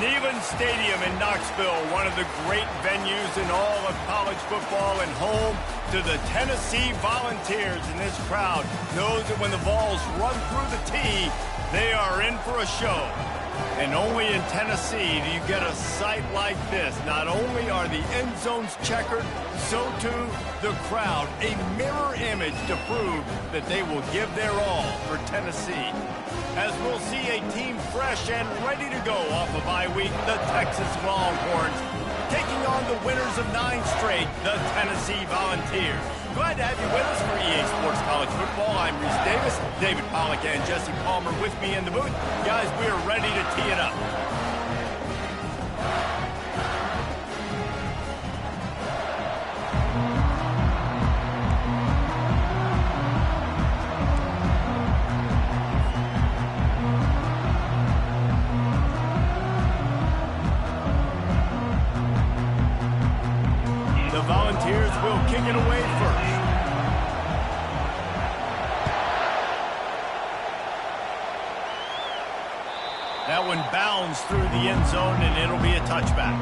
Neyland Stadium in Knoxville, one of the great venues in all of college football and home to the Tennessee Volunteers. And this crowd knows that when the balls run through the tee, they are in for a show. And only in Tennessee do you get a sight like this. Not only are the end zones checkered, so too the crowd, a mirror image to prove that they will give their all for Tennessee. As we'll see a team fresh and ready to go off a bye week, the Texas Longhorns, taking on the winners of 9 straight, the Tennessee Volunteers. Glad to have you with us for EA Sports College Football. I'm Reese Davis, David Pollack and Jesse Palmer with me in the booth. Guys, we are ready to tee it up. The Volunteers will kick it away first. That one bounds through the end zone, and it'll be a touchback.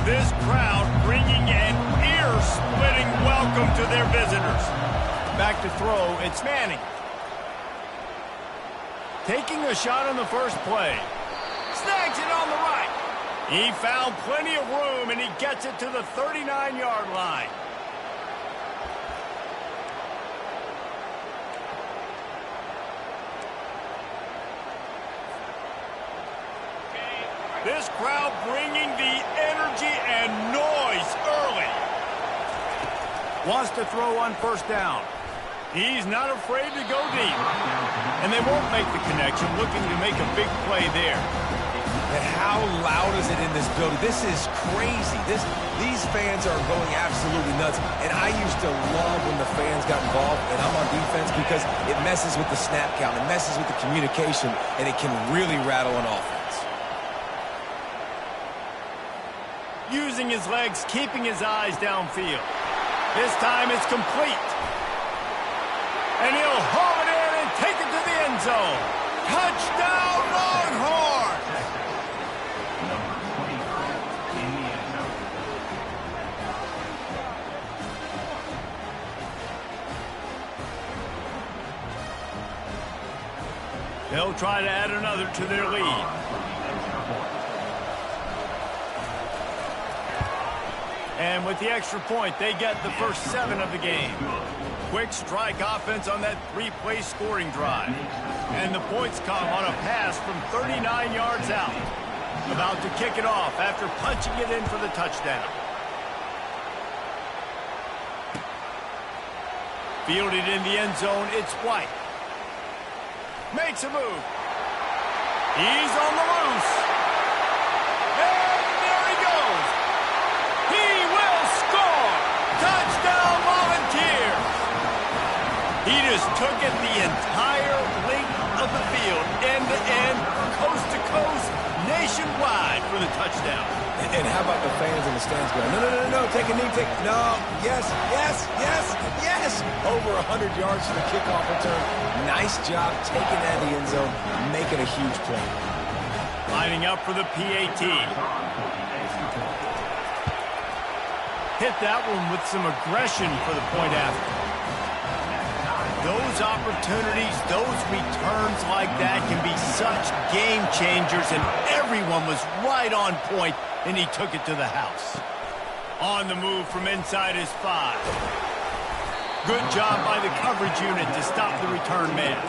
This crowd bringing an ear-splitting welcome to their visitors. Back to throw, it's Manning. Taking a shot on the first play. Snags it on the right. He found plenty of room, and he gets it to the 39-yard line. This crowd bringing the energy and noise early. Wants to throw on first down. He's not afraid to go deep. And they won't make the connection, looking to make a big play there. And how loud is it in this building? This is crazy. These fans are going absolutely nuts. And I used to love when the fans got involved, and I'm on defense, because it messes with the snap count. It messes with the communication, and it can really rattle an offense. Using his legs, keeping his eyes downfield. This time it's complete. And he'll haul it in and take it to the end zone. Touchdown, Longhorn! They'll try to add another to their lead. And with the extra point, they get the first 7 of the game. Quick strike offense on that 3-play scoring drive. And the points come on a pass from 39 yards out. About to kick it off after punching it in for the touchdown. Fielded in the end zone, it's White. Makes a move. He's on the loose. And there he goes. He will score! Touchdown, Volunteers! He just took it the entire length of the field, end-to-end, coast-to-coast, nationwide for the touchdown. And how about the fans in the stands going, no, take a knee, no, yes. Over 100 yards to the kickoff return. Nice job taking that in the end zone, making a huge play. Lining up for the PAT. Hit that one with some aggression for the point after. Those opportunities, those returns like that can be such game changers, and everyone was right on point, and he took it to the house. On the move from inside his 5. Good job by the coverage unit to stop the return man.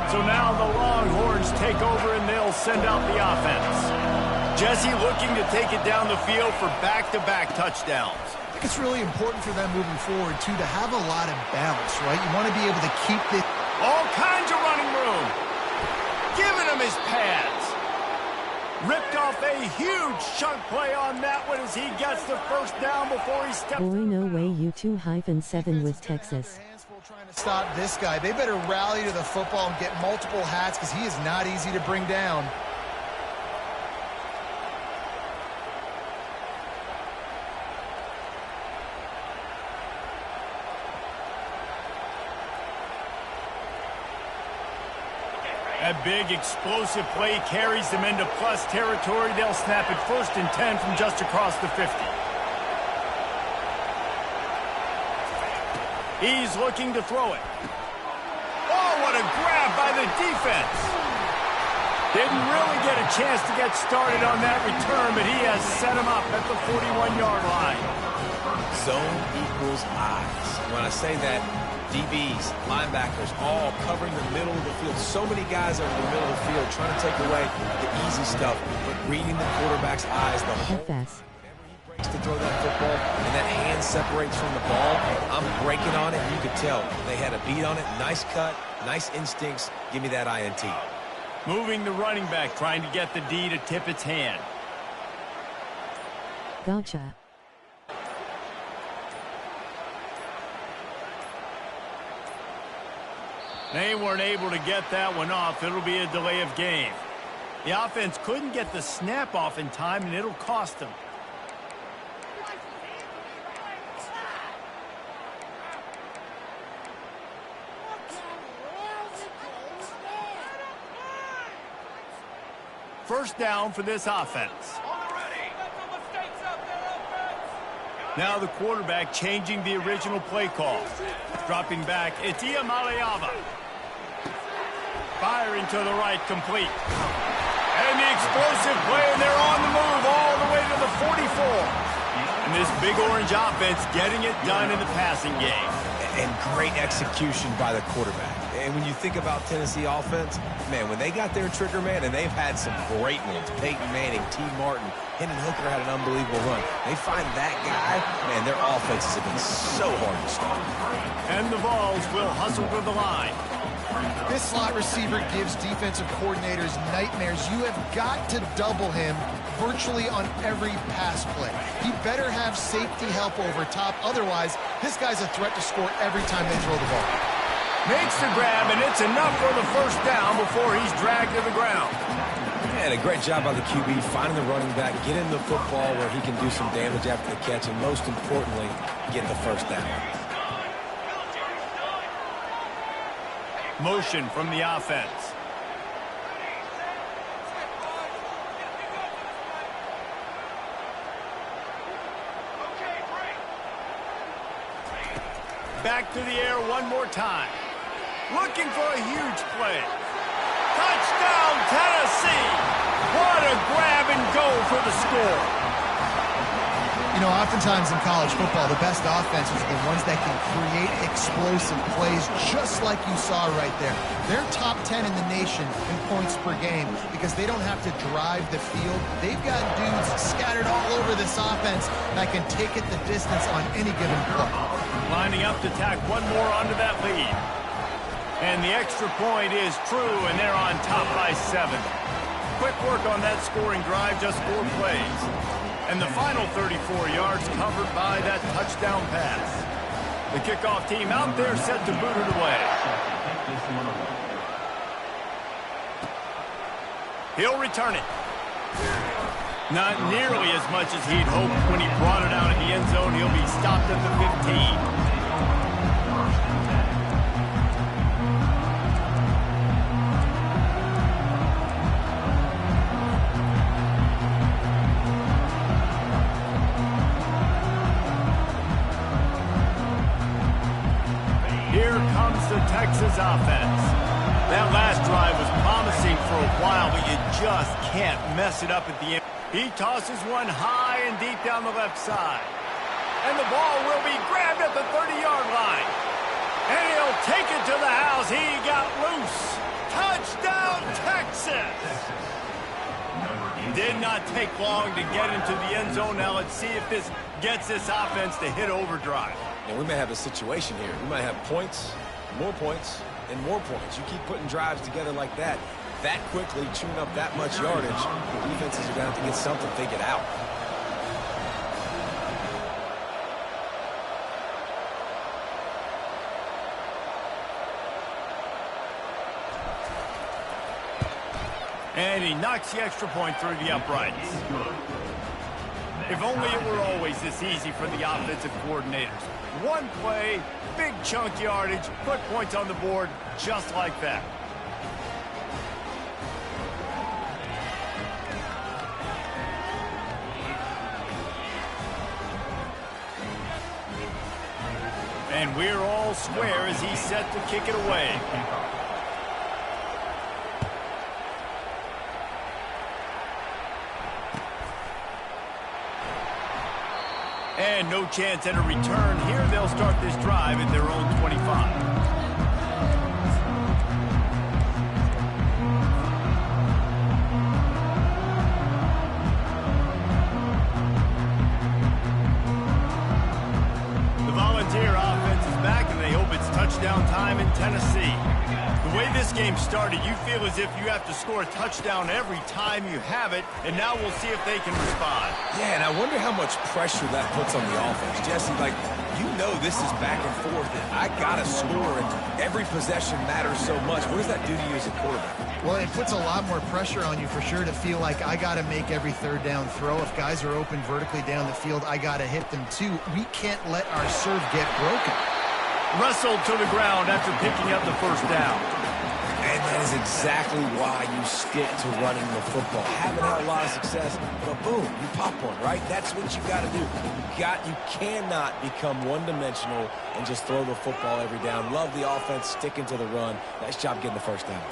So now the Longhorns take over, and they'll send out the offense. Jesse looking to take it down the field for back-to-back touchdowns. I think it's really important for them moving forward, too, to have a lot of balance, right? You want to be able to keep the... All kinds of running room. his pads. Ripped off a huge chunk play on that one as he gets the first down before he steps. Boy, no way. U2-7 with Texas. Trying to stop this guy. They better rally to the football and get multiple hats because he is not easy to bring down. A big explosive play carries them into plus territory. They'll snap it 1st and 10 from just across the 50. He's looking to throw it. Oh, what a grab by the defense. Didn't really get a chance to get started on that return, but he has set him up at the 41-yard line. Zone equals eyes. When I say that, DBs, linebackers, all covering the middle of the field. So many guys over the middle of the field trying to take away the easy stuff, but reading the quarterback's eyes the whole FS. to throw that football, and that hand separates from the ball. I'm breaking on it, and you could tell they had a beat on it. Nice cut, nice instincts. Give me that INT. Moving the running back, trying to get the D to tip its hand. Gotcha. They weren't able to get that one off. It'll be a delay of game. The offense couldn't get the snap off in time, and it'll cost them. First down for this offense. Now the quarterback changing the original play call. Dropping back, it's Maleava. Firing to the right, complete. And the explosive play, and they're on the move all the way to the 44. And this big orange offense getting it done in the passing game. And great execution by the quarterback. And when you think about Tennessee offense, man, when they got their trigger man, and they've had some great ones, Peyton Manning, T. Martin, Hendon Hooker had an unbelievable run. They find that guy, man, their offenses have been so hard to stop. And the Vols will hustle to the line. This slot receiver gives defensive coordinators nightmares. You have got to double him virtually on every pass play. He better have safety help over top. Otherwise, this guy's a threat to score every time they throw the ball. Makes the grab, and it's enough for the first down before he's dragged to the ground. And a great job by the QB finding the running back, get him the football where he can do some damage after the catch, and most importantly, get the first down. Motion from the offense. Back to the air one more time. Looking for a huge play. Touchdown, Tennessee! What a grab and go for the score. You know, oftentimes in college football, the best offenses are the ones that can create explosive plays just like you saw right there. They're top 10 in the nation in points per game because they don't have to drive the field. They've got dudes scattered all over this offense that can take it the distance on any given play. Lining up to tack one more onto that lead. And the extra point is true, and they're on top by 7. Quick work on that scoring drive, just 4 plays. And the final 34 yards covered by that touchdown pass. The kickoff team out there set to boot it away. He'll return it. Not nearly as much as he'd hoped when he brought it out in the end zone. He'll be stopped at the 15. Here comes the Texas offense. That last drive was promising for a while, but you just can't mess it up at the end. He tosses one high and deep down the left side. And the ball will be grabbed at the 30-yard line. And he'll take it to the house. He got loose. Touchdown, Texas! Did not take long to get into the end zone. Now let's see if this gets this offense to hit overdrive. And we may have a situation here. We might have points, and more points. You keep putting drives together like that, that quickly, chewing up that much yardage, the defenses are going to have to get something figured out. And he knocks the extra point through the uprights. If only it were always this easy for the offensive coordinators. One play, big chunk yardage, put points on the board just like that. And we're all square as he's set to kick it away. And no chance at a return here. They'll start this drive at their own 25. Touchdown time in Tennessee. The way this game started, you feel as if you have to score a touchdown every time you have it, and now we'll see if they can respond. Yeah, and I wonder how much pressure that puts on the offense. Jesse, like, you know this is back and forth, and I got to score, and every possession matters so much. What does that do to you as a quarterback? Well, it puts a lot more pressure on you for sure to feel like I got to make every third down throw. If guys are open vertically down the field, I got to hit them too. We can't let our serve get broken. Wrestled to the ground after picking up the first down. And that is exactly why you stick to running the football. Haven't had a lot of success, but boom, you pop one, right? That's what you got to do. You cannot become one-dimensional and just throw the football every down. Love the offense, sticking to the run. Nice job getting the first down.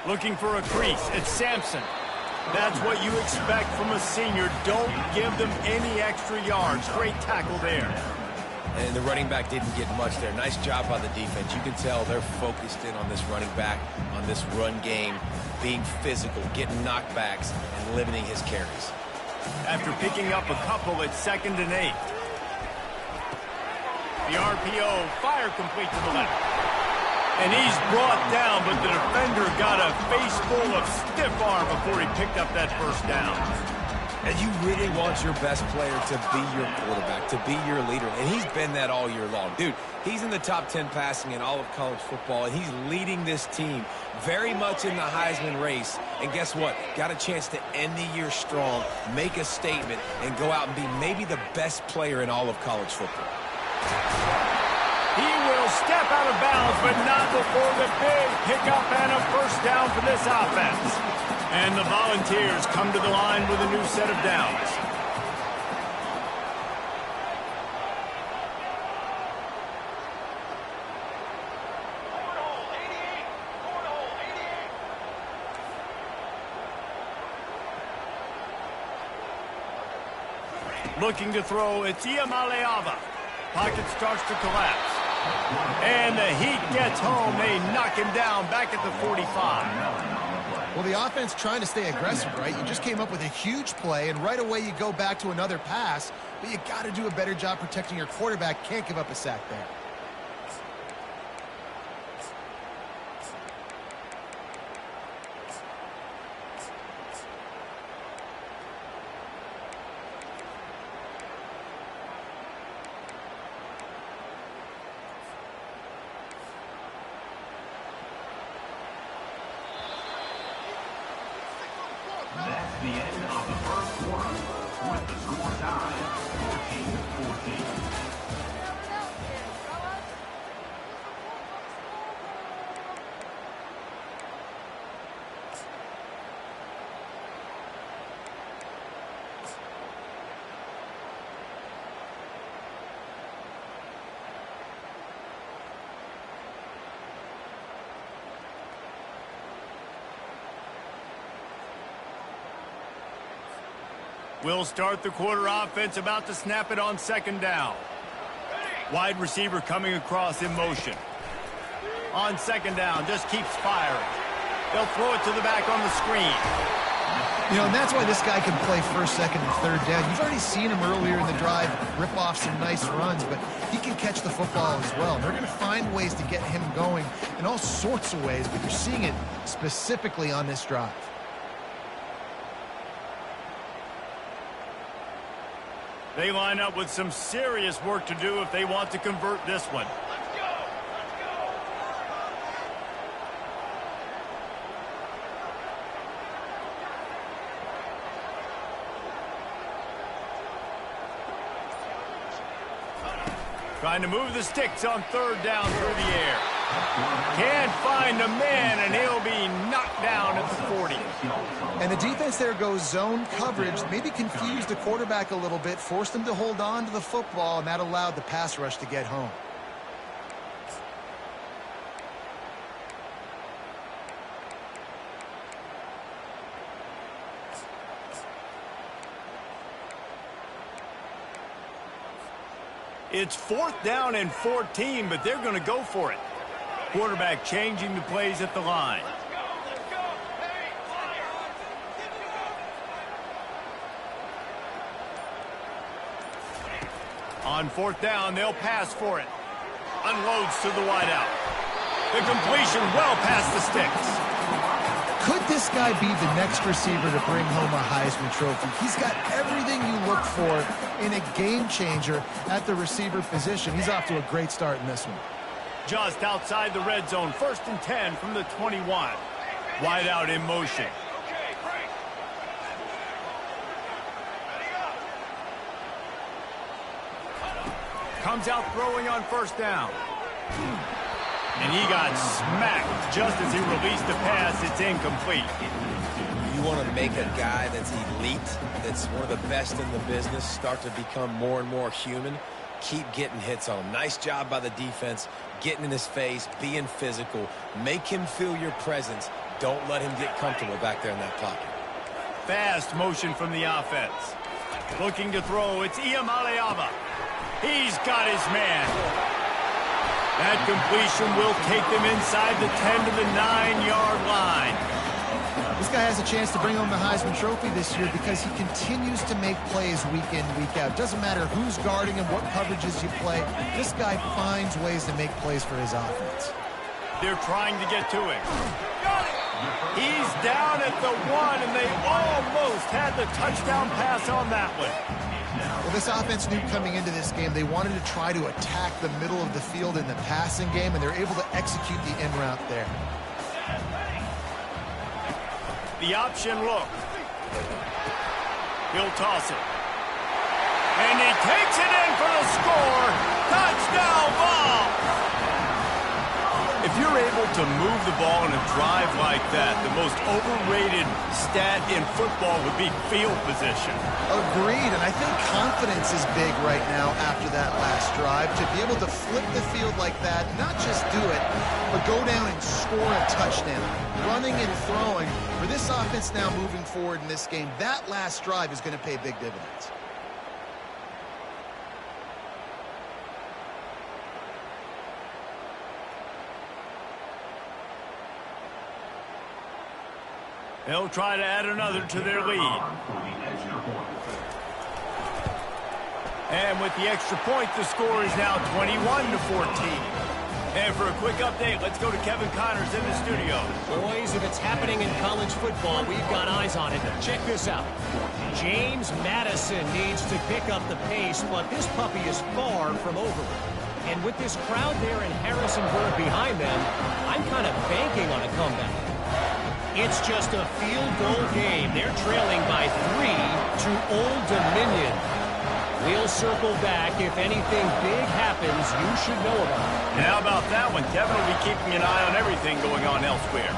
Looking for a crease. It's Sampson. That's what you expect from a senior. Don't give them any extra yards. Great tackle there. And the running back didn't get much there. Nice job by the defense. You can tell they're focused in on this running back, on this run game, being physical, getting knockbacks, and limiting his carries. After picking up a couple, it's 2nd and 8. The RPO, fire complete to the left. And he's brought down, but the defender got a face full of stiff arm before he picked up that first down. And you really want your best player to be your quarterback, to be your leader. And he's been that all year long. Dude, he's in the top 10 passing in all of college football, and he's leading this team very much in the Heisman race. And guess what? Got a chance to end the year strong, make a statement, and go out and be maybe the best player in all of college football. He will step out of bounds, but not before the big pickup and a first down for this offense. And the Volunteers come to the line with a new set of downs. Looking to throw, it's Iamaleava. Pocket starts to collapse. And the Heat gets home. They knock him down back at the 45. Well, the offense trying to stay aggressive, right? You just came up with a huge play, and right away you go back to another pass, but you got to do a better job protecting your quarterback. Can't give up a sack there. That's the end of the first quarter with the score tied 14-14. We'll start the quarter offense, about to snap it on 2nd down. Wide receiver coming across in motion. On 2nd down, just keeps firing. They'll throw it to the back on the screen. You know, and that's why this guy can play first, second, and third down. You've already seen him earlier in the drive rip off some nice runs, but he can catch the football as well. They're going to find ways to get him going in all sorts of ways, but you're seeing it specifically on this drive. They line up with some serious work to do if they want to convert this one. Trying to move the sticks on third down through the air. Can't find a man, and he'll be knocked down at the 40. And the defense there goes zone coverage, maybe confused the quarterback a little bit, forced him to hold on to the football, and that allowed the pass rush to get home. It's 4th down and 14, but they're going to go for it. Quarterback changing the plays at the line. On 4th down, they'll pass for it. Unloads to the wideout. The completion well past the sticks. Could this guy be the next receiver to bring home a Heisman Trophy? He's got everything you look for in a game changer at the receiver position. He's off to a great start in this one. Just outside the red zone, 1st and 10 from the 21. Wide out in motion. Comes out throwing on 1st down. And he got smacked just as he released the pass. It's incomplete. You want to make a guy that's elite, that's one of the best in the business, start to become more and more human. Keep getting hits on him. Nice job by the defense, getting in his face, being physical. Make him feel your presence. Don't let him get comfortable back there in that pocket. Fast motion from the offense. Looking to throw, it's Iamaleava. He's got his man. That completion will take them inside the 10 to the 9-yard line. This guy has a chance to bring home the Heisman Trophy this year because he continues to make plays week in, week out. Doesn't matter who's guarding him, what coverages you play. This guy finds ways to make plays for his offense. They're trying to get to him. He's down at the 1, and they almost had the touchdown pass on that one. Well, this offense knew coming into this game they wanted to try to attack the middle of the field in the passing game, and they're able to execute the in route there. The option look. He'll toss it. And he takes it in for the score. Touchdown ball. If you're able to move the ball in a drive like that, the most overrated stat in football would be field position. Agreed, and I think confidence is big right now after that last drive. To be able to flip the field like that, not just do it, but go down and score a touchdown. Running and throwing. For this offense now moving forward in this game, that last drive is going to pay big dividends. They'll try to add another to their lead. And with the extra point, the score is now 21-14. And for a quick update, let's go to Kevin Connors in the studio. Boys, if it's happening in college football, we've got eyes on it. Check this out. James Madison needs to pick up the pace, but this puppy is far from over it. And with this crowd there in Harrisonburg behind them, I'm kind of banking on a comeback. It's just a field goal game. They're trailing by 3 to Old Dominion. We'll circle back. If anything big happens, you should know about it. And how about that one? Kevin will be keeping an eye on everything going on elsewhere.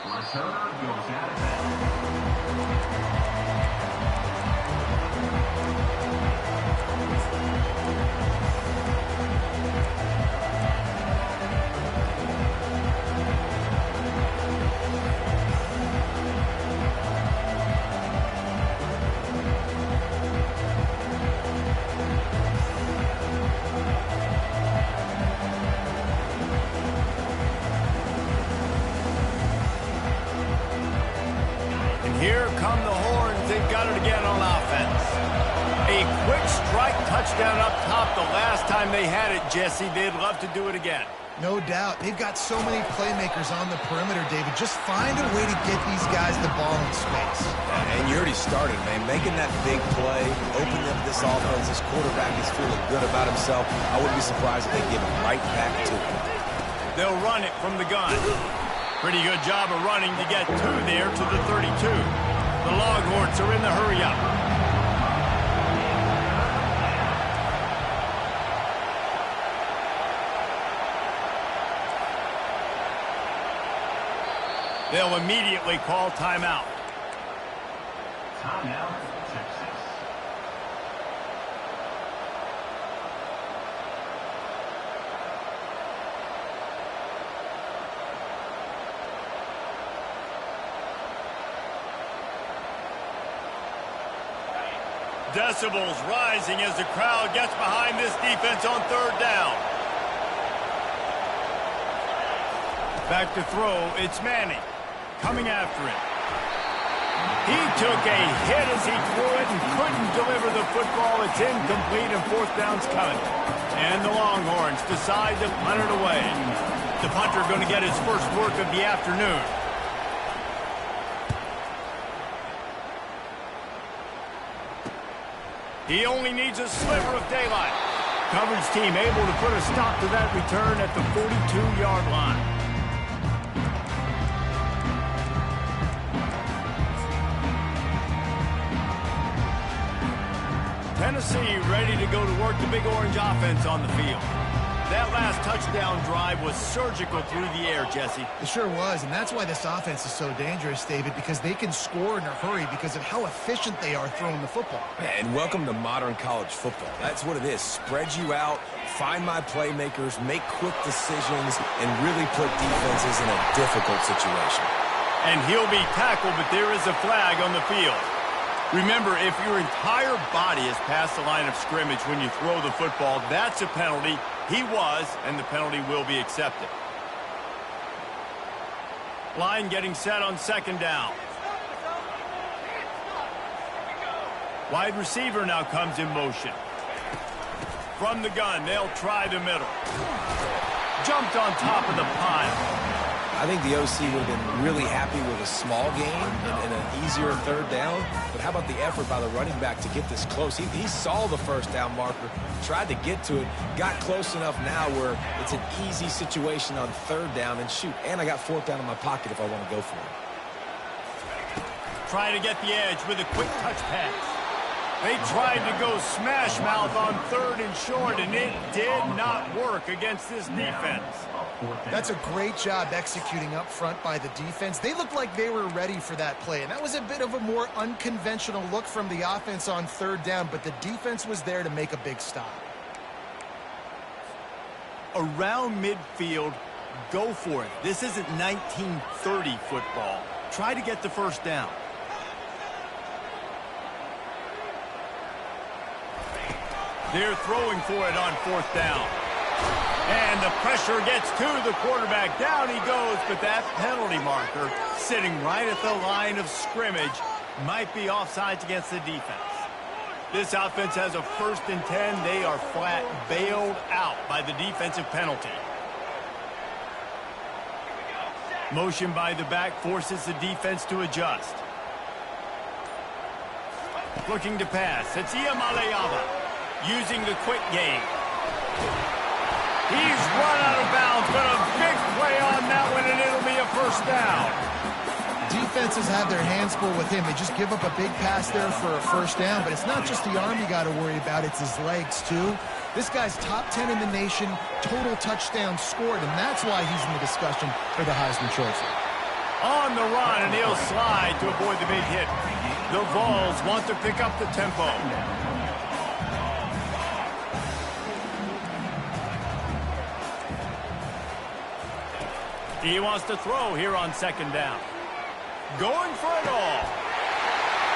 Returner goes out of bounds. Here come the horns. They've got it again on offense. A quick strike touchdown up top the last time they had it, Jesse. They'd love to do it again. No doubt. They've got so many playmakers on the perimeter, David. Just find a way to get these guys the ball in space. And you already started, man. Making that big play, opening up this offense. This quarterback is feeling good about himself. I wouldn't be surprised if they give it right back to him. They'll run it from the gun. Pretty good job of running to get two there to the 32. The Longhorns are in the hurry-up. They'll immediately call timeout. Timeout, Texas. Decibels rising as the crowd gets behind this defense on third down. Back to throw, it's Manning coming after him. He took a hit as he threw it and couldn't deliver the football. It's incomplete and fourth down's coming. And the Longhorns decide to punt it away. The punter going to get his first work of the afternoon. He only needs a sliver of daylight. Coverage team able to put a stop to that return at the 42-yard line. Tennessee ready to go to work the Big Orange offense on the field. That last touchdown drive was surgical through the air, Jesse. It sure was, and that's why this offense is so dangerous, David, because they can score in a hurry because of how efficient they are throwing the football. And welcome to modern college football. That's what it is. Spread you out, find my playmakers, make quick decisions, and really put defenses in a difficult situation. And he'll be tackled, but there is a flag on the field. Remember, if your entire body is past the line of scrimmage when you throw the football, that's a penalty. He was, and the penalty will be accepted. Line getting set on second down. Wide receiver now comes in motion. From the gun, they'll try the middle. Jumped on top of the pile. I think the OC would have been really happy with a small gain and an easier third down. But how about the effort by the running back to get this close? He saw the first down marker, tried to get to it, got close enough now where it's an easy situation on third down and shoot. And I got fourth down in my pocket if I want to go for it. Trying to get the edge with a quick touch pass. They tried to go smash mouth on third and short, and it did not work against this defense. That's a great job executing up front by the defense. They looked like they were ready for that play, and that was a bit of a more unconventional look from the offense on third down, but the defense was there to make a big stop. Around midfield, go for it. This isn't 1930 football. Try to get the first down. They're throwing for it on fourth down. And the pressure gets to the quarterback. Down he goes, but that penalty marker sitting right at the line of scrimmage might be offsides against the defense. This offense has a 1st and 10. They are flat bailed out by the defensive penalty. Motion by the back forces the defense to adjust. Looking to pass. It's Iamaleava using the quick game. He's run out of bounds, but a big play on that one, and it'll be a first down. Defenses have their hands full with him. They just give up a big pass there for a first down, but it's not just the arm you got to worry about, it's his legs too. This guy's top 10 in the nation, total touchdowns scored, and that's why he's in the discussion for the Heisman Trophy. On the run, and he'll slide to avoid the big hit. The Vols want to pick up the tempo. He wants to throw here on second down. Going for it all.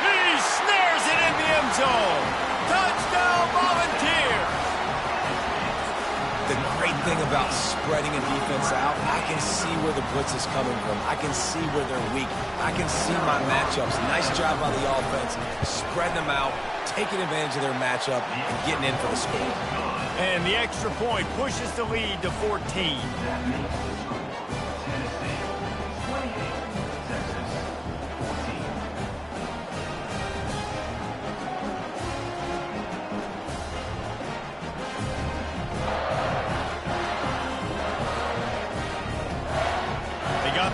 He snares it in the end zone. Touchdown, Volunteers. The great thing about spreading a defense out, I can see where the blitz is coming from. I can see where they're weak. I can see my matchups. Nice job by the offense, spreading them out, taking advantage of their matchup, and getting in for the score. And the extra point pushes the lead to 14.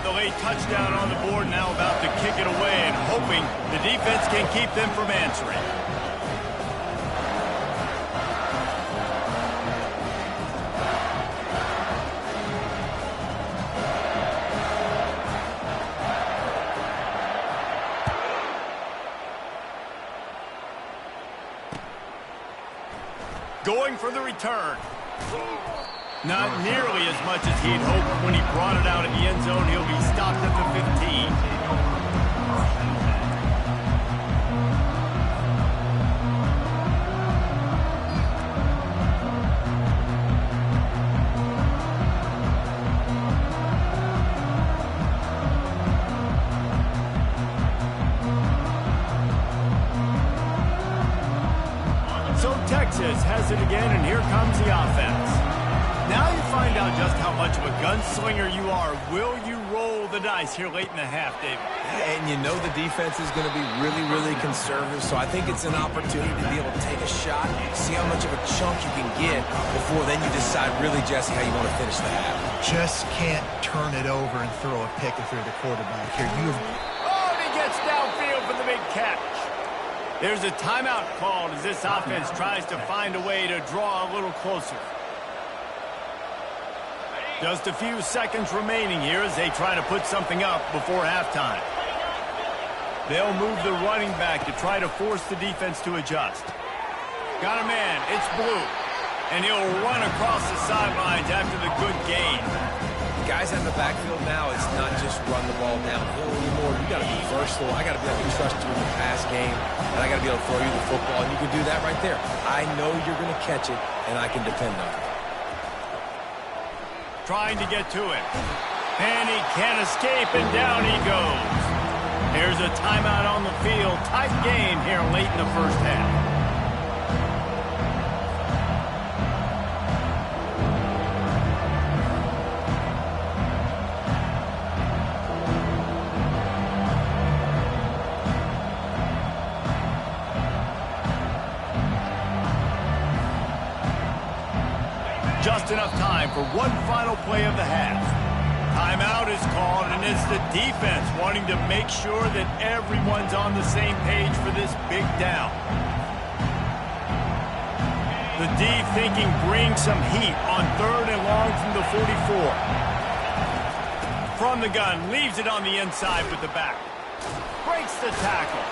The late touchdown on the board, now about to kick it away and hoping the defense can keep them from answering. Going for the return. Not nearly as much as he'd hoped when he brought it out in the end zone. He'll be stopped at the 15. So Texas has it again, and here comes the offense. Now you find out just how much of a gunslinger you are. Will you roll the dice here late in the half, David? And you know the defense is going to be really, really conservative, so I think it's an opportunity to be able to take a shot, see how much of a chunk you can get before then you decide really, Jesse, how you want to finish the half. Just can't turn it over and throw a pick through the quarterback here. Oh, and he gets downfield for the big catch. There's a timeout called as this offense tries to find a way to draw a little closer. Just a few seconds remaining here as they try to put something up before halftime. They'll move the running back to try to force the defense to adjust. Got a man, it's Blue. And he'll run across the sidelines after the good gain. Guys in the backfield now, it's not just run the ball downhill anymore. You got to be versatile. I got to be able to trust you in the pass game, and I got to be able to throw you the football, and you can do that right there. I know you're going to catch it, and I can depend on it. Trying to get to it. And he can't escape, and down he goes. Here's a timeout on the field. Tight game here late in the first half. Just enough time for one final play of the half. Timeout is called, and it's the defense wanting to make sure that everyone's on the same page for this big down. The D thinking bring some heat on 3rd and long from the 44. From the gun, leaves it on the inside with the back. Breaks the tackle.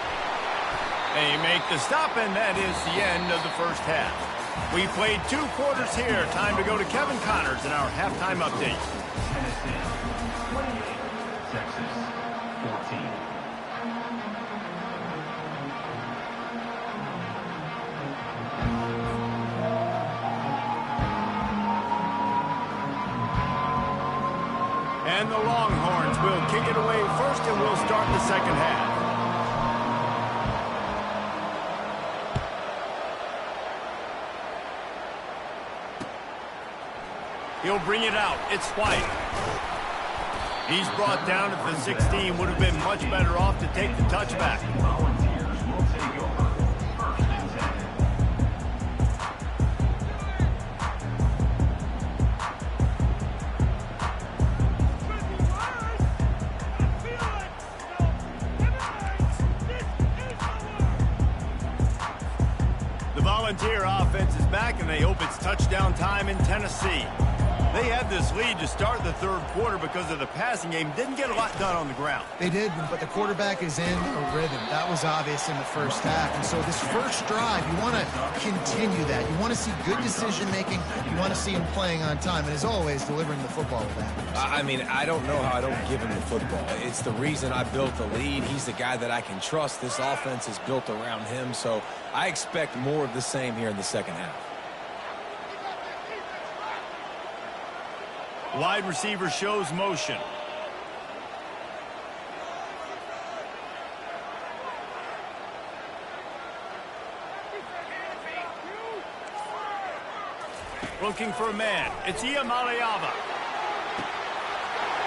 They make the stop, and that is the end of the first half. We played 2 quarters here. Time to go to Kevin Connors in our halftime update. Tennessee 28, Texas 14. And the Longhorns will kick it away first, and we'll start the second half. He'll bring it out. It's White. He's brought down at the 16. Would have been much better off to take the touchback. Volunteers will take over. 1st and 10. The Volunteer offense is back, and they hope it's touchdown time in Tennessee. They had this lead to start the third quarter because of the passing game. Didn't get a lot done on the ground. They did, but the quarterback is in a rhythm. That was obvious in the first half. And so this first drive, you want to continue that. You want to see good decision-making. You want to see him playing on time. And as always, delivering the football with that. I mean, I don't know how I don't give him the football. It's the reason I built the lead. He's the guy that I can trust. This offense is built around him. So I expect more of the same here in the second half. Wide receiver shows motion. Looking for a man. It's Iamaleava.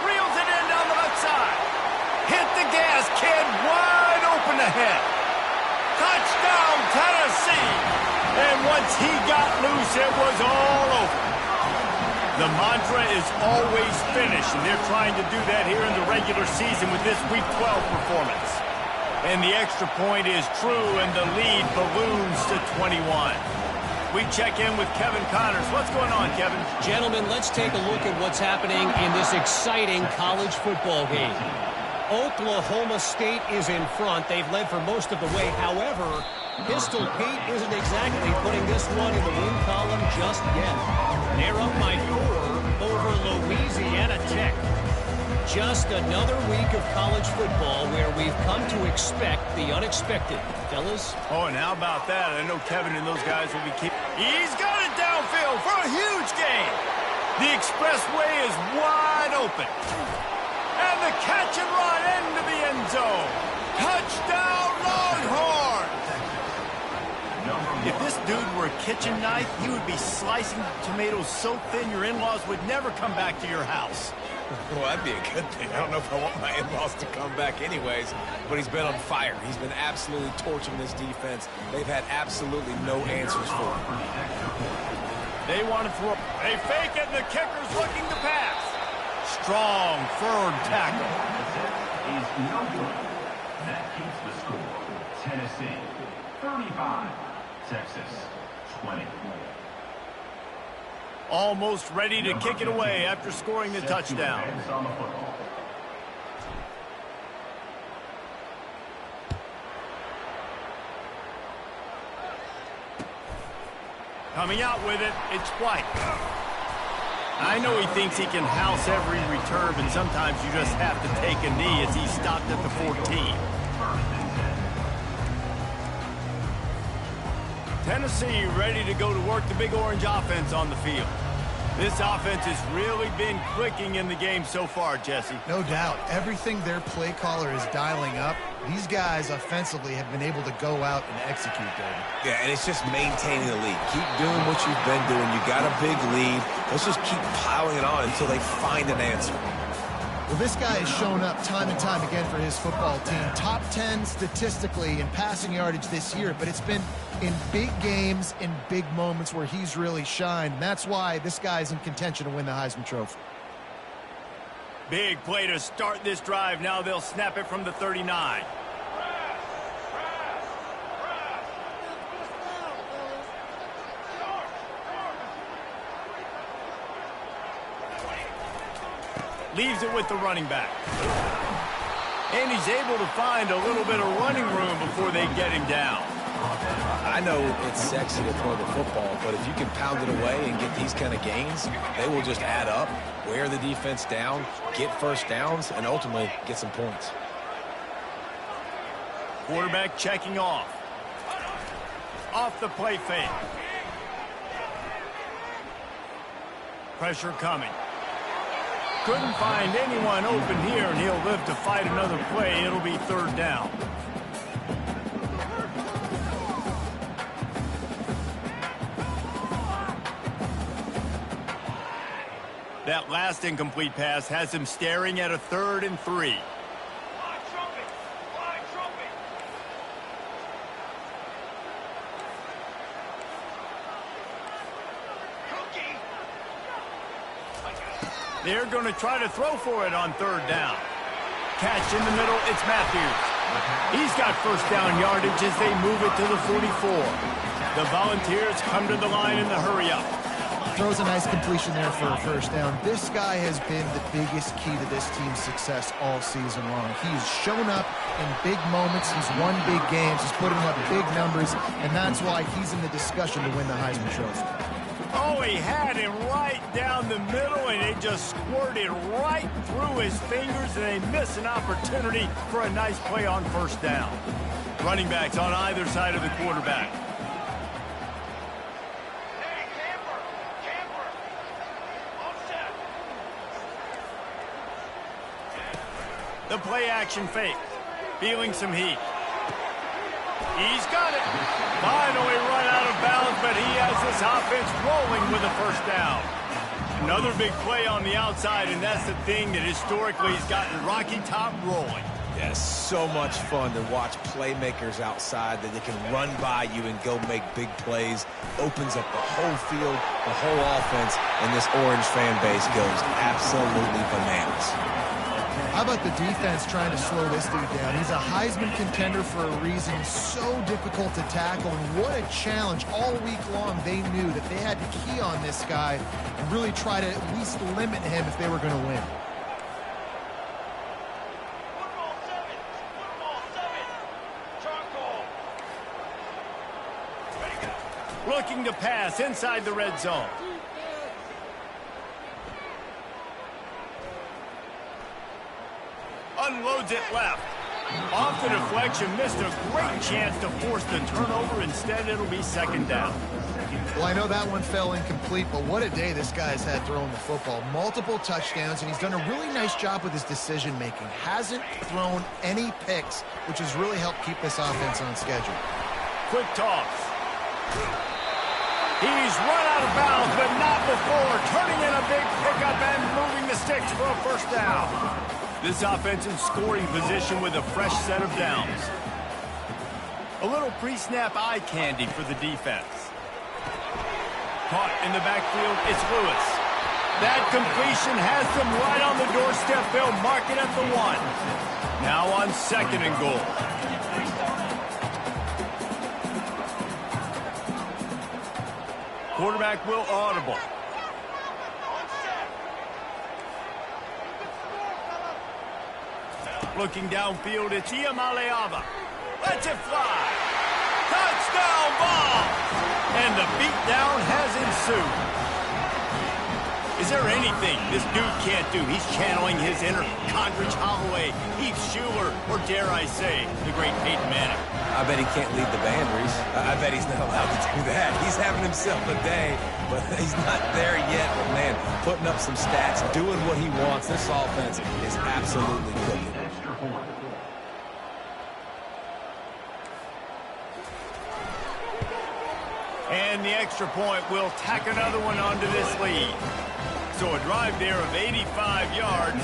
Reels it in down the left side. Hit the gas, kid. Wide open ahead. Touchdown, Tennessee. And once he got loose, it was all over. The mantra is always finish, and they're trying to do that here in the regular season with this Week 12 performance. And the extra point is true, and the lead balloons to 21. We check in with Kevin Connors. What's going on, Kevin? Gentlemen, let's take a look at what's happening in this exciting college football game. Oklahoma State is in front. They've led for most of the way. However, Pistol Pete isn't exactly putting this one in the win column just yet. They're up by 4 over Louisiana Tech. Just another week of college football where we've come to expect the unexpected. Fellas? Oh, and how about that? I know Kevin and those guys will be keeping... He's got it downfield for a huge gain. The expressway is wide open. And the catch and run into the end zone. Touchdown, Longhorns! If this dude were a kitchen knife, he would be slicing tomatoes so thin your in-laws would never come back to your house. Well, that'd be a good thing. I don't know if I want my in-laws to come back anyways, but he's been on fire. He's been absolutely torching this defense. They've had absolutely no answers for him. They want to throw. They fake it, and the kicker's looking to pass. Strong, firm tackle. Is no good. That keeps the score. Tennessee, 35. Texas, 20. Almost ready to kick it away after scoring the touchdown. Coming out with it, it's White. I know he thinks he can house every return, but sometimes you just have to take a knee as he stopped at the 14. Tennessee ready to go to work the Big Orange offense on the field. This offense has really been clicking in the game so far, Jesse. No doubt. Everything their play caller is dialing up, these guys offensively have been able to go out and execute, David. Yeah, and it's just maintaining the lead. Keep doing what you've been doing. You got a big lead. Let's just keep piling it on until they find an answer. Well, this guy has shown up time and time again for his football team. Top 10 statistically in passing yardage this year, but it's been in big games, in big moments where he's really shined. And that's why this guy's in contention to win the Heisman Trophy. Big play to start this drive. Now they'll snap it from the 39. Leaves it with the running back. And he's able to find a little bit of running room before they get him down. I know it's sexy to throw the football, but if you can pound it away and get these kind of gains, they will just add up, wear the defense down, get first downs, and ultimately get some points. Quarterback checking off. Off the play fake. Pressure coming. Couldn't find anyone open here, and he'll live to fight another play. It'll be third down. That last incomplete pass has him staring at a 3rd and 3. They're going to try to throw for it on 3rd down. Catch in the middle, it's Matthews. He's got first down yardage as they move it to the 44. The Volunteers come to the line in the hurry up. Throws a nice completion there for a first down. This guy has been the biggest key to this team's success all season long. He's shown up in big moments. He's won big games. He's putting up big numbers, and that's why he's in the discussion to win the Heisman Trophy. Oh, he had him right down the middle, and it just squirted right through his fingers, and they miss an opportunity for a nice play on first down. Running backs on either side of the quarterback. The play action fake. Feeling some heat. He's got it. Finally run out of bounds, but he has this offense rolling with a first down. Another big play on the outside, and that's the thing that historically has gotten Rocky Top rolling. Yes, so much fun to watch playmakers outside that they can run by you and go make big plays. Opens up the whole field, the whole offense, and this Orange fan base goes absolutely bananas. How about the defense trying to slow this dude down? He's a Heisman contender for a reason. So difficult to tackle, and what a challenge. All week long, they knew that they had to key on this guy and really try to at least limit him if they were going to win. Looking to pass inside the red zone. Unloads it left. Off the deflection, missed a great chance to force the turnover. Instead, it'll be second down. Well, I know that one fell incomplete, but what a day this guy's had throwing the football. Multiple touchdowns, and he's done a really nice job with his decision-making. Hasn't thrown any picks, which has really helped keep this offense on schedule. Quick toss. He's run out of bounds, but not before. Turning in a big pickup and moving the sticks for a first down. This offense in scoring position with a fresh set of downs. A little pre-snap eye candy for the defense. Caught in the backfield, it's Lewis. That completion has them right on the doorstep. They'll mark it at the 1. Now on second and goal. Quarterback will audible. Looking downfield, it's Iamaleava. Lets it fly. Touchdown ball! And the beatdown has ensued. Is there anything this dude can't do? He's channeling his inner Condridge Holloway, Heath Schuler, or dare I say, the great Peyton Manning. I bet he can't lead the band, Reese. I bet he's not allowed to do that. He's having himself a day, but he's not there yet. But, man, putting up some stats, doing what he wants. This offense is absolutely cooking. And the extra point will tack another one onto this lead. So a drive there of 85 yards.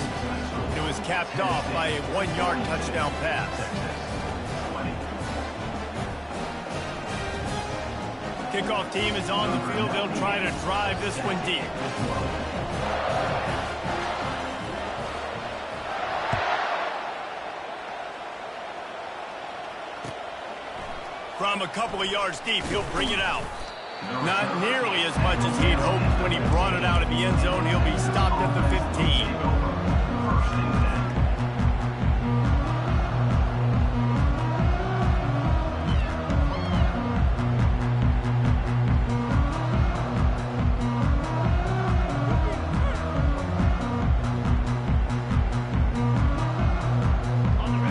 It was capped off by a 1-yard touchdown pass. Kickoff team is on the field. They'll try to drive this one deep. From a couple of yards deep, he'll bring it out. Not nearly as much as he'd hoped when he brought it out of the end zone. He'll be stopped at the 15.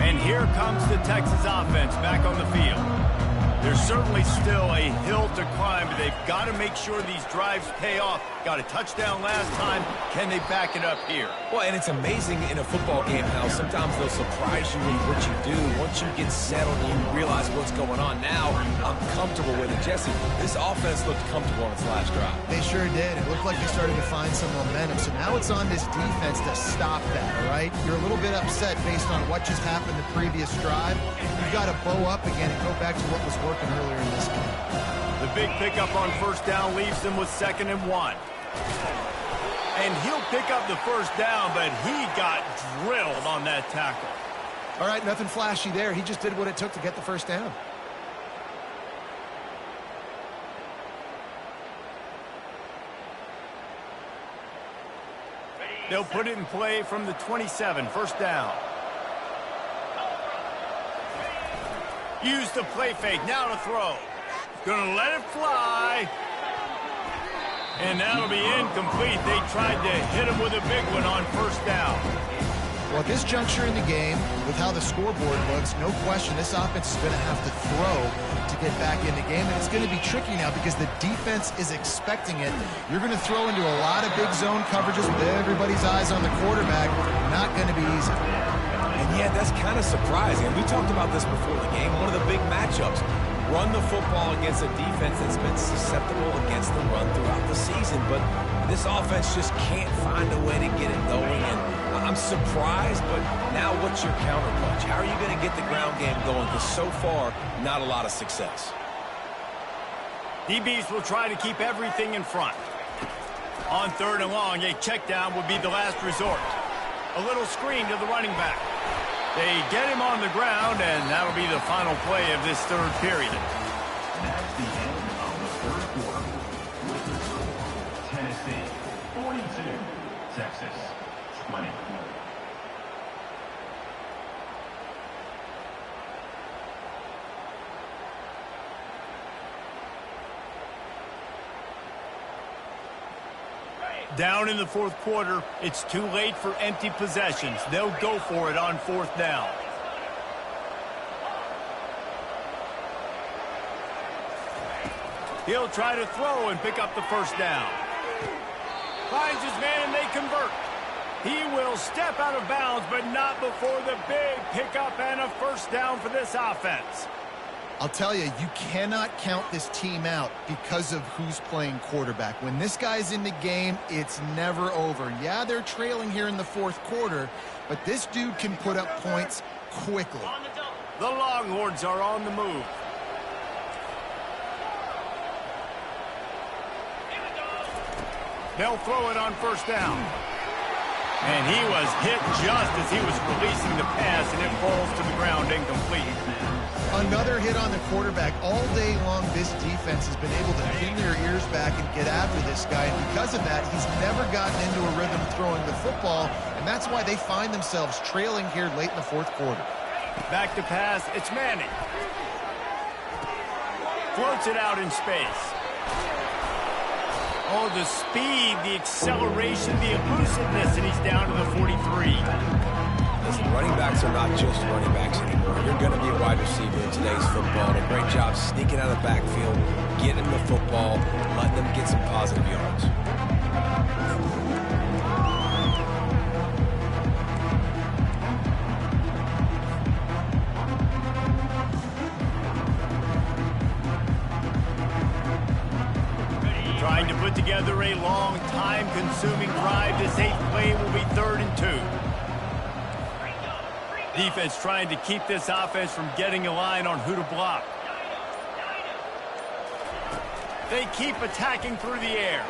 And here comes the Texas offense back on the field. There's certainly still a hill to climb, but they've got to make sure these drives pay off. Got a touchdown last time. Can they back it up here? Well, and it's amazing in a football game how sometimes they'll surprise you with what you do. Once you get settled and you realize what's going on now, I'm comfortable with it. Jesse, this offense looked comfortable on its last drive. They sure did. It looked like they started to find some momentum. So now it's on this defense to stop that, all right? You're a little bit upset based on what just happened the previous drive. You've got to bow up again and go back to what was working earlier in this game. The big pickup on first down leaves them with 2nd and 1. And he'll pick up the first down, but he got drilled on that tackle. All right, nothing flashy there. He just did what it took to get the first down. They'll put it in play from the 27, first down. Use the play fake, now to throw. Gonna let it fly. And that'll be incomplete. They tried to hit him with a big one on first down. Well, at this juncture in the game, with how the scoreboard looks, no question this offense is going to have to throw to get back in the game. And it's going to be tricky now because the defense is expecting it. You're going to throw into a lot of big zone coverages with everybody's eyes on the quarterback. Not going to be easy. And yeah, that's kind of surprising. We talked about this before the game. One of the big matchups. Run the football against a defense that's been susceptible against the run throughout the season. But this offense just can't find a way to get it going. And I'm surprised, but now what's your counterpunch? How are you going to get the ground game going? Because so far, not a lot of success. DBs will try to keep everything in front. On third and long, a check down would be the last resort. A little screen to the running back. They get him on the ground, and that'll be the final play of this third period. That's the end of the third quarter. With the score, Tennessee 42, Texas 20. Down in the fourth quarter, it's too late for empty possessions. They'll go for it on fourth down. He'll try to throw and pick up the first down. Finds his man and they convert. He will step out of bounds, but not before the big pickup and a first down for this offense. I'll tell you, you cannot count this team out because of who's playing quarterback. When this guy's in the game, it's never over. Yeah, they're trailing here in the fourth quarter, but this dude can put up points quickly. The Longhorns are on the move. They'll throw it on first down. And he was hit just as he was releasing the pass, and it falls to the ground incomplete. Another hit on the quarterback. All day long, this defense has been able to pin their ears back and get after this guy. And because of that, he's never gotten into a rhythm throwing the football. And that's why they find themselves trailing here late in the fourth quarter. Back to pass, it's Manning. Floats it out in space. Oh, the speed, the acceleration, the elusiveness, and he's down to the 43. Listen, running backs are not just running backs anymore. You're going to be a wide receiver in today's football. A great job sneaking out of the backfield, getting the football, letting them get some positive yards. Trying to put together a long, time-consuming drive. This eighth play will be 3rd and 2. Defense trying to keep this offense from getting a line on who to block. They keep attacking through the air.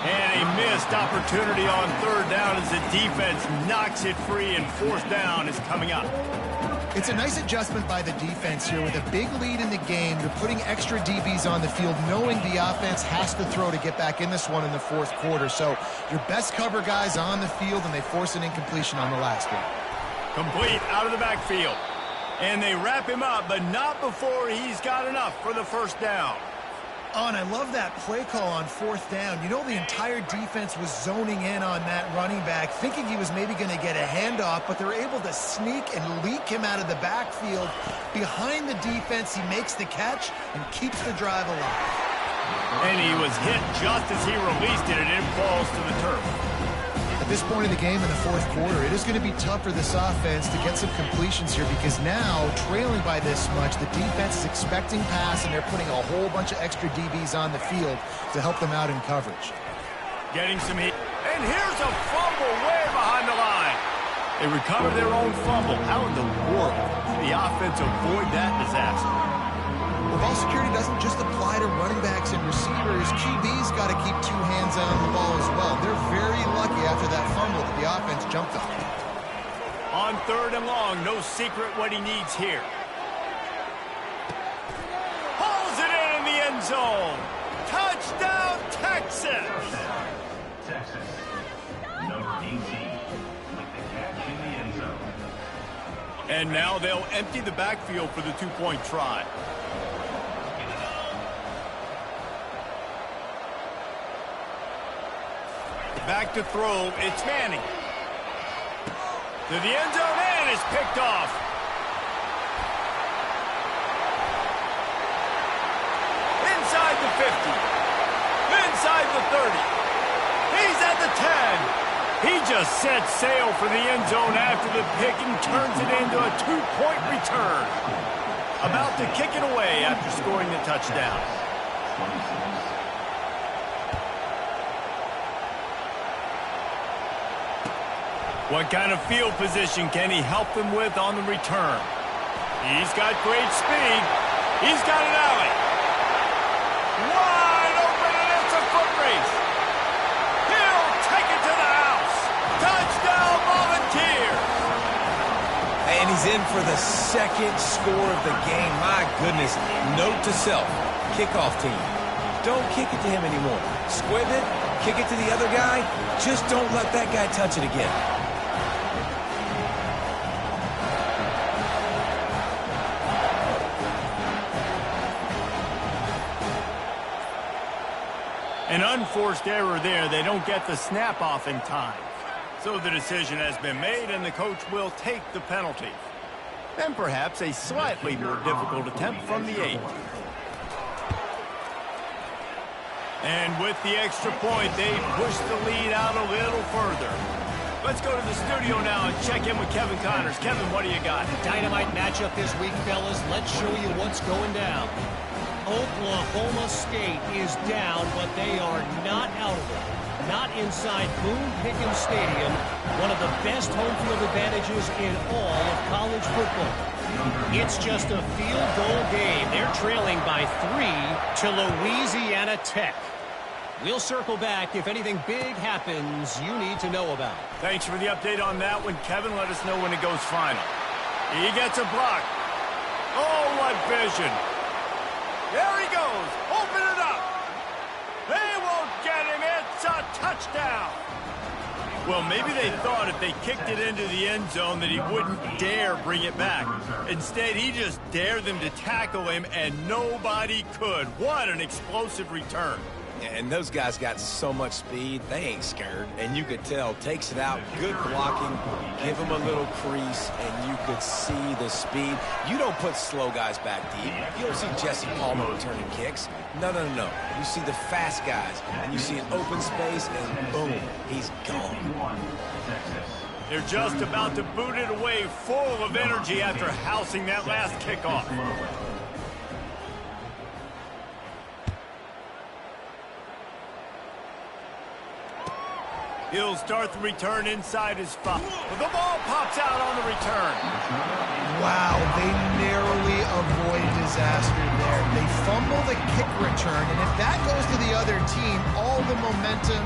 And a missed opportunity on third down as the defense knocks it free, and fourth down is coming up. It's a nice adjustment by the defense here. With a big lead in the game, you're putting extra DBs on the field, knowing the offense has to throw to get back in this one in the fourth quarter. So your best cover guys on the field, and they force an incompletion on the last one. Complete out of the backfield. And they wrap him up, but not before he's got enough for the first down. Oh, and I love that play call on fourth down. You know, the entire defense was zoning in on that running back, thinking he was maybe going to get a handoff, but they're able to sneak and leak him out of the backfield. Behind the defense, he makes the catch and keeps the drive alive. And he was hit just as he released it, and it falls to the turf. At this point in the game in the fourth quarter, it is going to be tough for this offense to get some completions here, because now, trailing by this much, the defense is expecting pass, and they're putting a whole bunch of extra DBs on the field to help them out in coverage. Getting some heat. And here's a fumble way behind the line. They recover their own fumble. How in the world did the offense avoid that disaster? Well, ball security doesn't just apply to running backs and receivers. QB's got to keep two hands on the ball as well. They're very lucky after that fumble that the offense jumped on. On third and long, no secret what he needs here. Hauls it in the end zone. Touchdown, Texas! Texas. Number 18 with the catch in the end zone. And now they'll empty the backfield for the two-point try. Back to throw, it's Manning. To the end zone and it's picked off. Inside the 50. Inside the 30. He's at the 10. He just set sail for the end zone after the pick and turns it into a two-point return. About to kick it away after scoring the touchdown. What kind of field position can he help them with on the return? He's got great speed. He's got an alley. Wide open, and it's a foot race. He'll take it to the house. Touchdown, Volunteers. And he's in for the second score of the game. My goodness. Note to self, kickoff team. Don't kick it to him anymore. Squib it, kick it to the other guy. Just don't let that guy touch it again. An unforced error there. They don't get the snap off in time. So the decision has been made, and the coach will take the penalty. And perhaps a slightly more difficult attempt from the 8. And with the extra point, they push the lead out a little further. Let's go to the studio now and check in with Kevin Connors. Kevin, what do you got? Dynamite matchup this week, fellas. Let's show you what's going down. Oklahoma State is down, but they are not out of it. Not inside Boone Pickens Stadium, one of the best home field advantages in all of college football. It's just a field goal game. They're trailing by 3 to Louisiana Tech. We'll circle back if anything big happens you need to know about. Thanks for the update on that one, Kevin. Let us know when it goes final. He gets a block. Oh, what vision. There he goes. Open it up. They won't get him. It's a touchdown. Well, maybe they thought if they kicked it into the end zone that he wouldn't dare bring it back. Instead, he just dared them to tackle him, and nobody could. What an explosive return. And those guys got so much speed, they ain't scared. And you could tell, takes it out, good blocking, give him a little crease, and you could see the speed. You don't put slow guys back deep. You don't see Jesse Palmer returning kicks. No. You see the fast guys, and you see an open space, and boom, he's gone. They're just about to boot it away full of energy after housing that last kickoff. He'll start the return inside his 5. The ball pops out on the return. Wow, they narrowly avoid disaster there. They fumble the kick return, and if that goes to the other team, all the momentum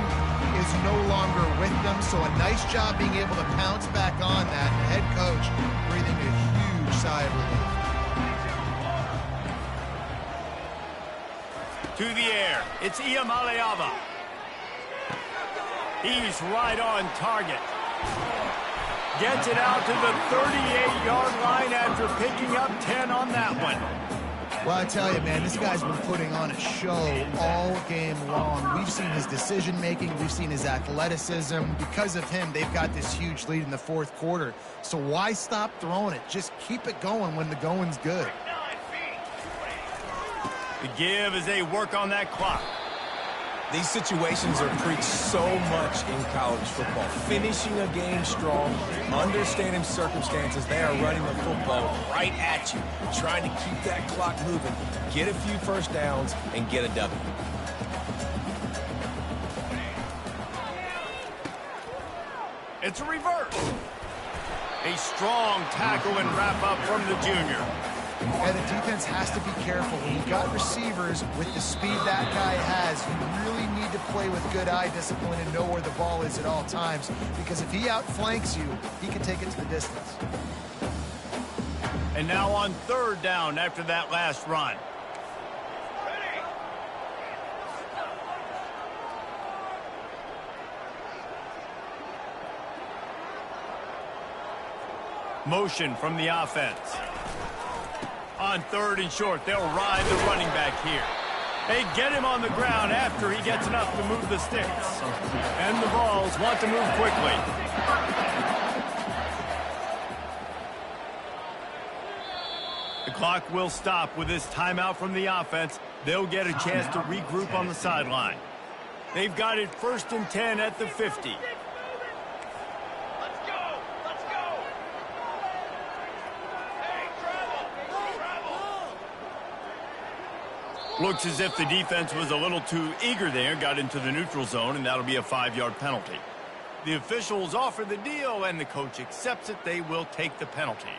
is no longer with them. So a nice job being able to pounce back on that. Head coach breathing a huge sigh of relief. To the air, it's Iamaleava. He's right on target. Gets it out to the 38-yard line after picking up 10 on that one. Well, I tell you, man, this guy's been putting on a show all game long. We've seen his decision-making. We've seen his athleticism. Because of him, they've got this huge lead in the fourth quarter. So why stop throwing it? Just keep it going when the going's good. The give as they work on that clock. These situations are preached so much in college football. Finishing a game strong, understanding circumstances. They are running the football right at you, trying to keep that clock moving, get a few first downs, and get a W. It's a reverse. A strong tackle and wrap up from the junior. And the defense has to be careful. When you've got receivers with the speed that guy has, you really need to play with good eye discipline and know where the ball is at all times. Because if he outflanks you, he can take it to the distance. And now on third down after that last run. Motion from the offense. On 3rd and short, they'll ride the running back here. They get him on the ground after he gets enough to move the sticks. And the Vols want to move quickly. The clock will stop with this timeout from the offense. They'll get a chance to regroup on the sideline. They've got it 1st and 10 at the 50. Looks as if the defense was a little too eager there, got into the neutral zone, and that'll be a 5-yard penalty. The officials offer the deal, and the coach accepts it. They will take the penalty.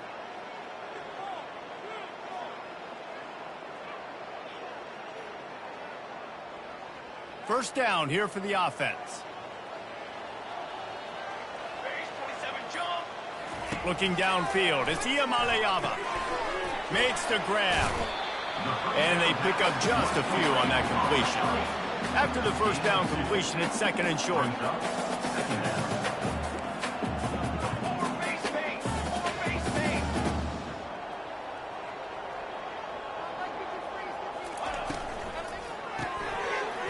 First down here for the offense. Looking downfield, it's Iamaleava. Makes the grab. And they pick up just a few on that completion. After the first down completion, it's 2nd and short.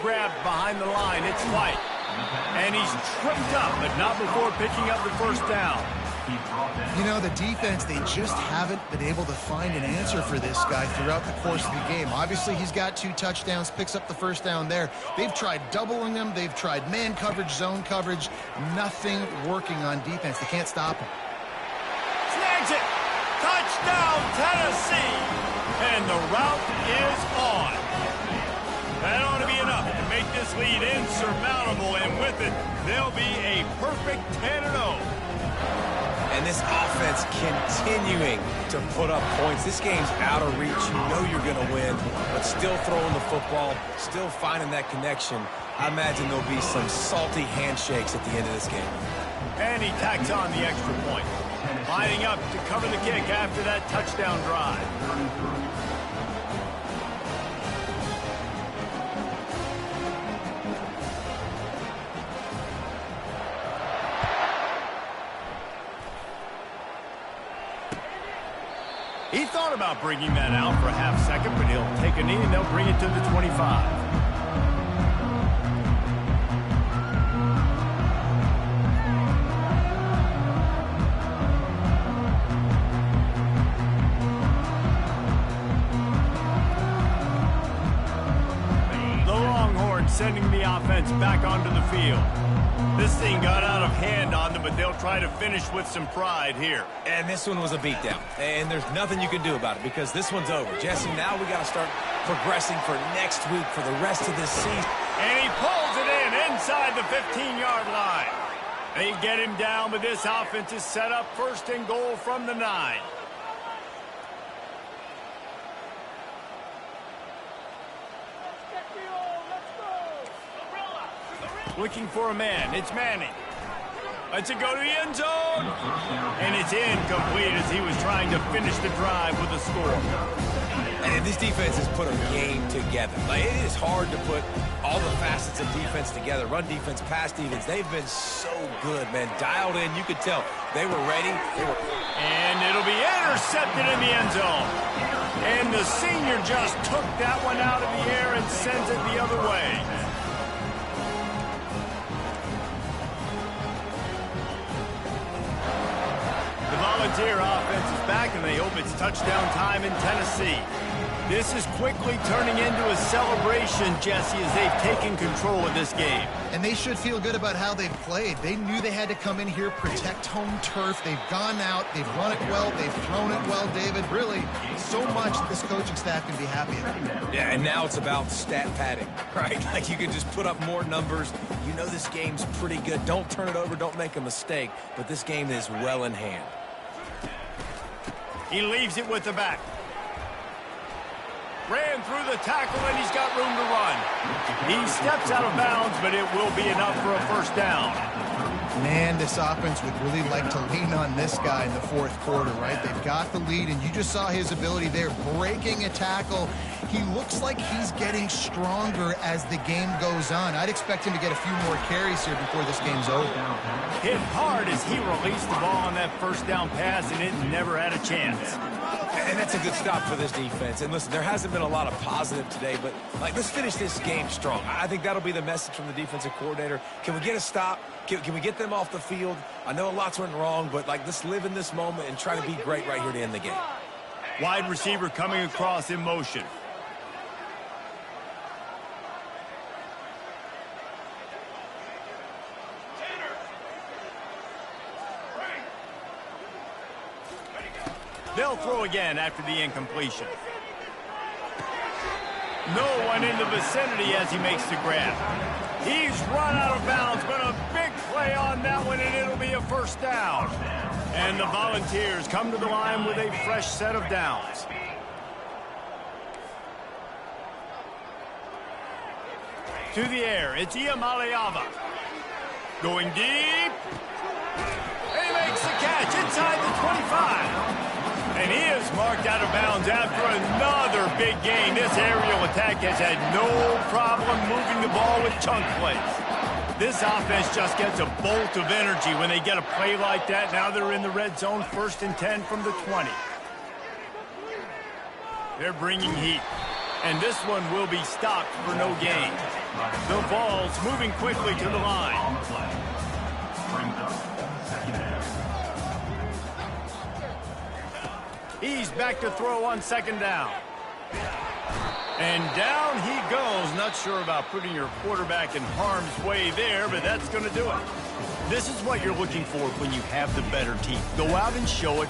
Grabbed behind the line, it's White. And he's tripped up, but not before picking up the first down. You know, the defense, they just haven't been able to find an answer for this guy throughout the course of the game. Obviously, he's got 2 touchdowns, picks up the first down there. They've tried doubling him. They've tried man coverage, zone coverage. Nothing working on defense. They can't stop him. Snags it. Touchdown, Tennessee. And the route is on. That ought to be enough to make this lead insurmountable. And with it, they'll be a perfect 10-0. And this offense continuing to put up points. This game's out of reach. You know you're going to win, but still throwing the football, still finding that connection. I imagine there'll be some salty handshakes at the end of this game. And he tacks on the extra point. Lining up to cover the kick after that touchdown drive. He thought about bringing that out for a half second, but he'll take a knee and they'll bring it to the 25. The Longhorns sending the offense back onto the field. This thing got out of hand on them, but they'll try to finish with some pride here. And this one was a beatdown. And there's nothing you can do about it because this one's over. Jesse, now we got to start progressing for next week for the rest of this season. And he pulls it in inside the 15-yard line. They get him down, but this offense is set up 1st and goal from the 9. Looking for a man. It's Manning. Lets it go to the end zone. And it's incomplete as he was trying to finish the drive with a score. And this defense has put a game together. Like, it is hard to put all the facets of defense together. Run defense, pass defense. They've been so good, man. Dialed in. You could tell they were ready. And it'll be intercepted in the end zone. And the senior just took that one out of the air and sends it the other way. The Volunteer offense is back, and they hope it's touchdown time in Tennessee. This is quickly turning into a celebration, Jesse, as they've taken control of this game. And they should feel good about how they've played. They knew they had to come in here, protect home turf. They've gone out, they've run it well, they've thrown it well, David. Really, so much that this coaching staff can be happy about. Yeah, and now it's about stat padding, right? Like, you can just put up more numbers. You know this game's pretty good. Don't turn it over, don't make a mistake. But this game is well in hand. He leaves it with the back. Ran through the tackle, and he's got room to run. He steps out of bounds, but it will be enough for a first down. Man, this offense would really like to lean on this guy in the fourth quarter, right? They've got the lead, and you just saw his ability there, breaking a tackle. He looks like he's getting stronger as the game goes on. I'd expect him to get a few more carries here before this game's over. Hit hard as he released the ball on that first down pass, and it never had a chance. And that's a good stop for this defense. And listen, there hasn't been a lot of positive today, but let's finish this game strong. I think that'll be the message from the defensive coordinator. Can we get a stop? Can we get them off the field? I know a lot's went wrong, but let's live in this moment and try to be great right here to end the game. Wide receiver coming across in motion. They'll throw again after the incompletion. No one in the vicinity as he makes the grab. He's run out of bounds, but a big play on that one, and it'll be a first down. And the Volunteers come to the line with a fresh set of downs. To the air, it's Iamaleava. Going deep. And he makes the catch inside the 25. And he is marked out of bounds after another big gain. This aerial attack has had no problem moving the ball with chunk plays. This offense just gets a bolt of energy when they get a play like that. Now they're in the red zone, 1st and 10 from the 20. They're bringing heat. And this one will be stopped for no gain. The ball's moving quickly to the line. On the play. Brings up second down. He's back to throw on 2nd down. And down he goes. Not sure about putting your quarterback in harm's way there, but that's going to do it. This is what you're looking for when you have the better team. Go out and show it.